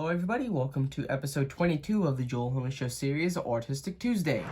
Hello everybody, welcome to episode 22 of the Joel Homer Show series, Autistic Tuesday.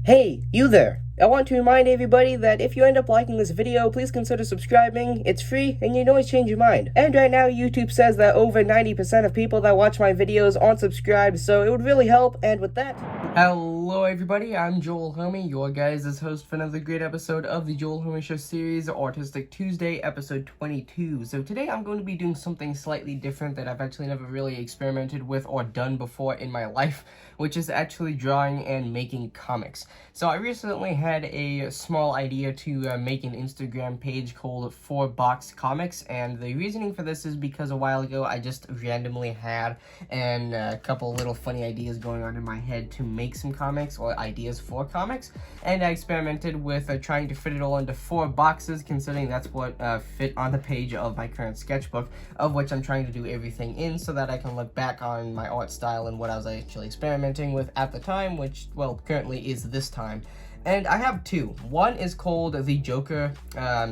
Hey, you there! I want to remind everybody that if you end up liking this video, please consider subscribing. It's free, and you can always change your mind. And right now, YouTube says that over 90% of people that watch my videos aren't subscribed, so it would really help, and with that... Hello everybody, I'm Joel Homer, your guys' host for another great episode of the Joel Homer Show series, Autistic Tuesday, episode 22. So today I'm going to be doing something slightly different that I've actually never really experimented with or done before in my life, which is actually drawing and making comics. So I recently had a small idea to make an Instagram page called 4Box Comics, and the reasoning for this is because a while ago I just randomly had a couple little funny ideas going on in my head to make some comics or ideas for comics, and I experimented with trying to fit it all into 4 boxes, considering that's what fit on the page of my current sketchbook, of which I'm trying to do everything in so that I can look back on my art style and what I was actually experimenting with at the time, which, well, currently is this time. And I have two. One is called the Joker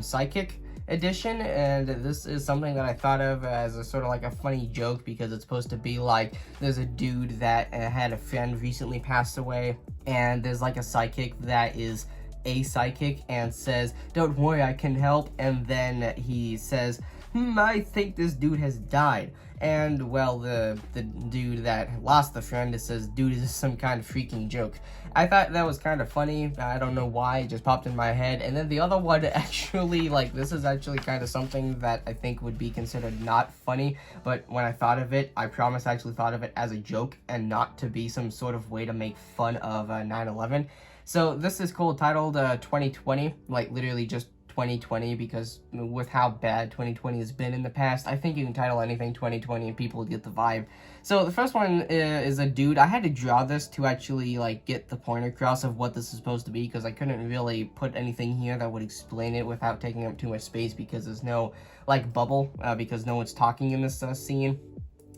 Psychic Edition, and this is something that I thought of as a sort of like a funny joke, because it's supposed to be like there's a dude that had a friend recently passed away, and there's like a psychic that is a psychic and says, "Don't worry, I can help," and then he says, "I think this dude has died." And, well, the dude that lost the friend says, "Dude, is this some kind of freaking joke?" I thought that was kind of funny. I don't know why, it just popped in my head. And then the other one actually, this is actually kind of something that I think would be considered not funny. But when I thought of it, I promise I actually thought of it as a joke and not to be some sort of way to make fun of 9/11. So this is titled 2020, literally just 2020, because with how bad 2020 has been in the past, I think you can title anything 2020 and people will get the vibe. So the first one is a dude. I had to draw this to actually get the point across of what this is supposed to be, because I couldn't really put anything here that would explain it without taking up too much space, because there's no bubble, because no one's talking in this scene.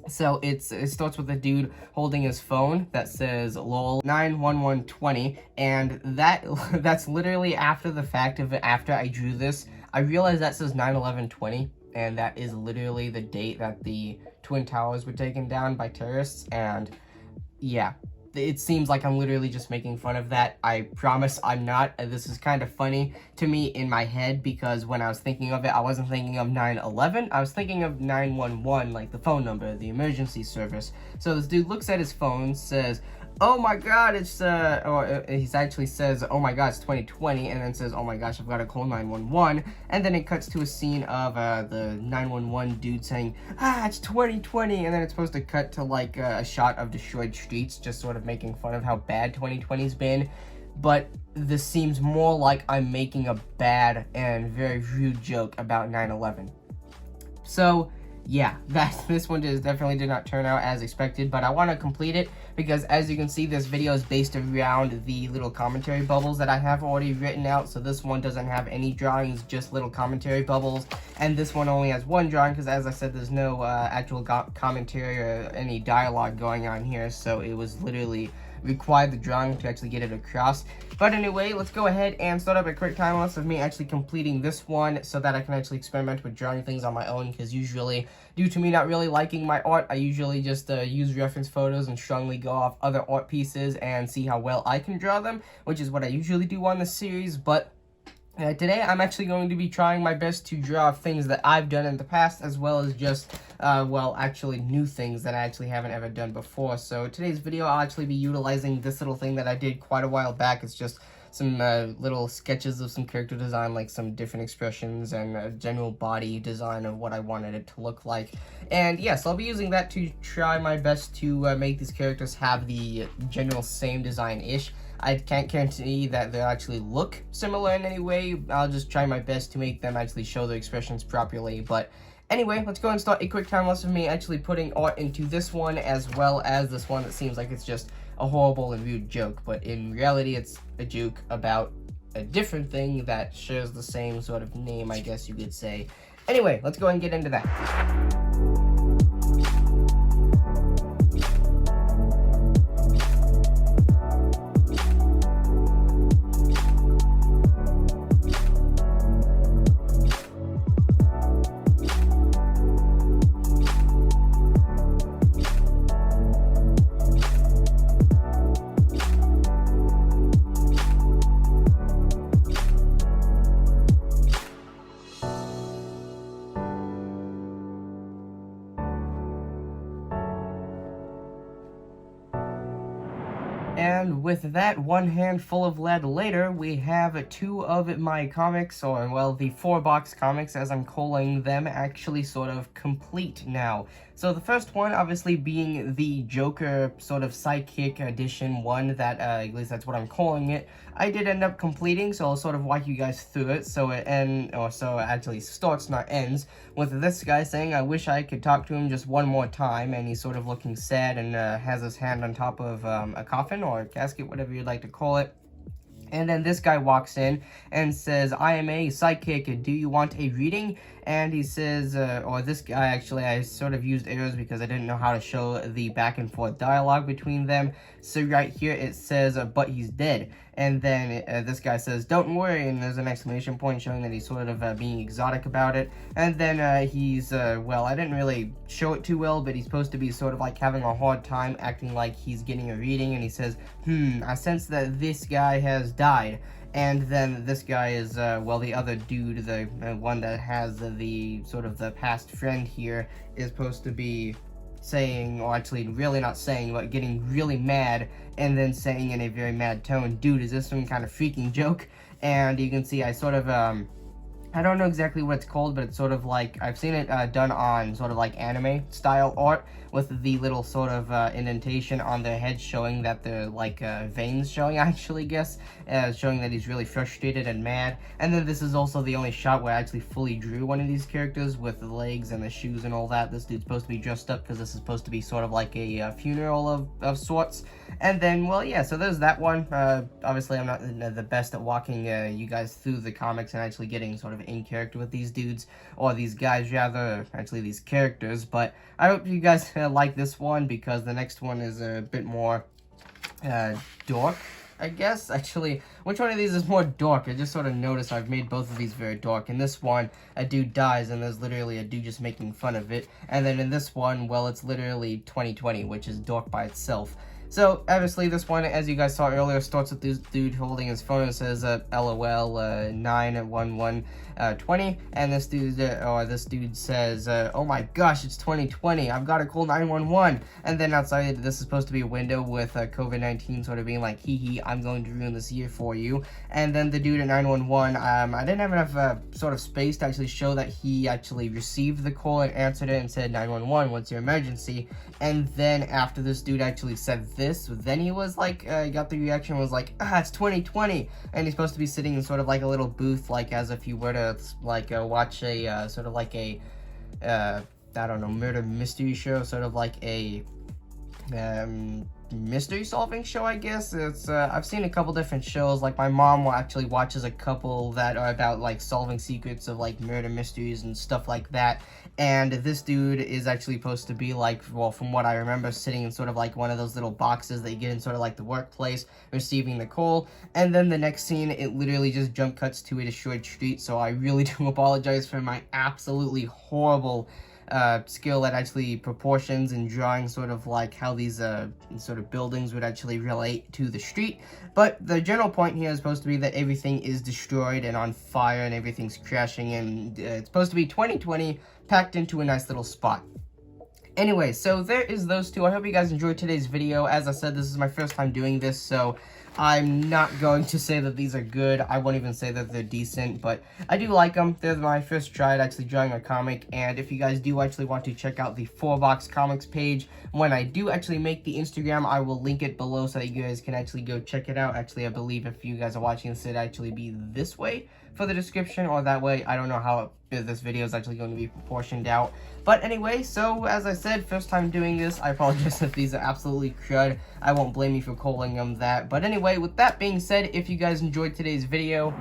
So it starts with a dude holding his phone that says lol 91120, and that's literally after the fact of it. After I drew this, I realized that says 9/11/20, and that is literally the date that the Twin Towers were taken down by terrorists. And yeah, it seems like I'm literally just making fun of that. I promise I'm not. This is kind of funny to me in my head, because when I was thinking of it, I wasn't thinking of 9/11. I was thinking of 911, like the phone number, the emergency service. So this dude looks at his phone, says, "Oh my god, it's or he actually says, "Oh my god, it's 2020," and then says, "Oh my gosh, I've got to call 911." And then it cuts to a scene of the 911 dude saying, "It's 2020," and then it's supposed to cut to a shot of destroyed streets, just sort of making fun of how bad 2020's been. But this seems more like I'm making a bad and very rude joke about 9/11. So yeah, this one definitely did not turn out as expected, but I want to complete it because, as you can see, this video is based around the little commentary bubbles that I have already written out. So this one doesn't have any drawings, just little commentary bubbles, and this one only has one drawing because, as I said, there's no actual commentary or any dialogue going on here, so it was literally required the drawing to actually get it across. But anyway, let's go ahead and start up a quick time lapse of me actually completing this one so that I can actually experiment with drawing things on my own, because usually, due to me not really liking my art, I usually just use reference photos and strongly go off other art pieces and see how well I can draw them, which is what I usually do on this series. But today I'm actually going to be trying my best to draw things that I've done in the past, as well as just, actually new things that I actually haven't ever done before. So today's video, I'll actually be utilizing this little thing that I did quite a while back. It's just some little sketches of some character design, like some different expressions and a general body design of what I wanted it to look like. And yes, I'll be using that to try my best to make these characters have the general same design-ish. I can't guarantee that they'll actually look similar in any way. I'll just try my best to make them actually show their expressions properly. But anyway, let's go and start a quick time lapse of me actually putting art into this one, as well as this one that seems like it's just a horrible and rude joke. But in reality, it's a joke about a different thing that shares the same sort of name, I guess you could say. Anyway, let's go and get into that. And with that one handful of lead later, we have two of my comics, or, well, the 4-box comics, as I'm calling them, actually sort of complete now. So the first one, obviously, being the Joker sort of Sidekick Edition one, that, at least that's what I'm calling it, I did end up completing, so I'll sort of walk you guys through it. So it actually starts, not ends, with this guy saying, I wish I could talk to him just one more time, and he's sort of looking sad and has his hand on top of a coffin or a casket, whatever you'd like to call it. And then this guy walks in and says, I am a psychic, do you want a reading? And he says, or this guy, actually, I sort of used arrows because I didn't know how to show the back and forth dialogue between them. So right here it says, but he's dead. And then this guy says, don't worry, and there's an exclamation point showing that he's sort of being exotic about it. And then he's, well, I didn't really show it too well, but he's supposed to be sort of like having a hard time acting like he's getting a reading. And he says, I sense that this guy has died. And then this guy is, well, the other dude, the one that has the sort of the past friend here, is supposed to be saying, or actually really not saying, but getting really mad, and then saying in a very mad tone, dude, is this some kind of freaking joke? And you can see I sort of, I don't know exactly what it's called, but it's sort of like, I've seen it done on sort of like anime style art, with the little sort of indentation on their head showing that they're like veins showing, I actually guess, showing that he's really frustrated and mad. And then this is also the only shot where I actually fully drew one of these characters with the legs and the shoes and all that. This dude's supposed to be dressed up because this is supposed to be sort of like a funeral of sorts. And then, well, yeah, so there's that one. Obviously, I'm not the best at walking you guys through the comics and actually getting sort of in character with these dudes, or these guys rather, actually these characters, but I hope you guys like this one, because the next one is a bit more dark, I guess. Actually, which one of these is more dark? I just sort of noticed I've made both of these very dark. In this one, a dude dies and there's literally a dude just making fun of it, and then in this one, well, it's literally 2020, which is dark by itself. So, obviously, this one, as you guys saw earlier, starts with this dude holding his phone and says, LOL, 91120, and this dude says, oh my gosh, it's 2020, I've got to call 911, and then outside, this is supposed to be a window with COVID-19 sort of being like, hee hee, I'm going to ruin this year for you, and then the dude at 911, I didn't have enough sort of space to actually show that he actually received the call and answered it and said, 911, what's your emergency? And then after this dude actually said this, then he was like, got the reaction, was like, it's 2020, and he's supposed to be sitting in sort of like a little booth, like as if you were to like watch a sort of like a I don't know, murder mystery show, sort of like a mystery solving show, I guess. It's I've seen a couple different shows. Like, my mom actually watches a couple that are about like solving secrets of like murder mysteries and stuff like that. And this dude is actually supposed to be like, well, from what I remember, sitting in sort of like one of those little boxes that you get in sort of like the workplace, receiving the call. And then the next scene, it literally just jump cuts to a destroyed street. So I really do apologize for my absolutely horrible skill at actually proportions and drawing sort of like how these sort of buildings would actually relate to the street. But the general point here is supposed to be that everything is destroyed and on fire and everything's crashing, and it's supposed to be 2020 packed into a nice little spot. Anyway, so there is those two. I hope you guys enjoyed today's video. As I said, this is my first time doing this, so I'm not going to say that these are good. I won't even say that they're decent, but I do like them. They're my first try at actually drawing a comic, and if you guys do actually want to check out the 4-box comics page, when I do actually make the Instagram, I will link it below so that you guys can actually go check it out. Actually, I believe if you guys are watching this, it'd actually be this way. for the description, or that way I don't know how this video is actually going to be proportioned out. But anyway, so as I said, first time doing this, I apologize if these are absolutely crud. I won't blame you for calling them that. But anyway, with that being said, if you guys enjoyed today's video,